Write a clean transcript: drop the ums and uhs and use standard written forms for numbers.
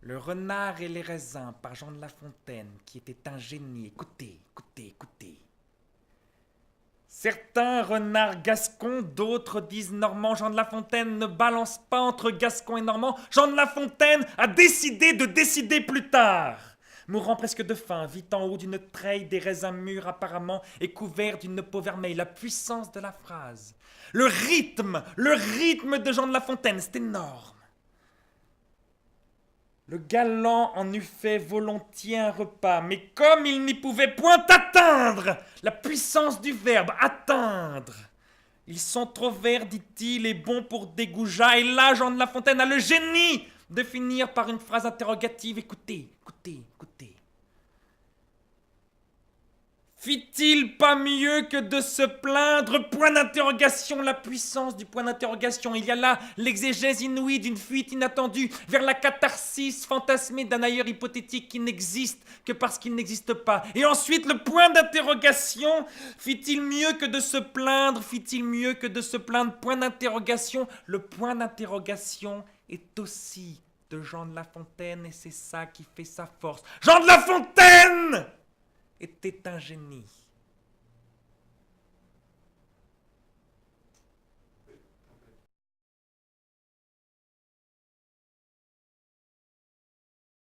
Le renard et les raisins par Jean de La Fontaine, qui était un génie. Écoutez, écoutez, écoutez. Certains renards gascons, d'autres disent normands. Jean de La Fontaine ne balance pas entre gascon et normand. Jean de La Fontaine a décidé de décider plus tard. Mourant presque de faim, vit en haut d'une treille des raisins mûrs apparemment et couverts d'une peau vermeille. La puissance de la phrase. Le rythme de Jean de La Fontaine, c'est énorme. Le galant en eût fait volontiers un repas, mais comme il n'y pouvait point atteindre la puissance du verbe atteindre, ils sont trop verts, dit-il, et bons pour des goujats. Et là, Jean de La Fontaine a le génie de finir par une phrase interrogative. Écoutez, écoutez, écoutez. Fit-il pas mieux que de se plaindre? Point d'interrogation, la puissance du point d'interrogation. Il y a là l'exégèse inouïe d'une fuite inattendue vers la catharsis fantasmée d'un ailleurs hypothétique qui n'existe que parce qu'il n'existe pas. Et ensuite, le point d'interrogation. Fit-il mieux que de se plaindre? Fit-il mieux que de se plaindre? Point d'interrogation. Le point d'interrogation est aussi de Jean de La Fontaine et c'est ça qui fait sa force. Jean de La Fontaine était un génie.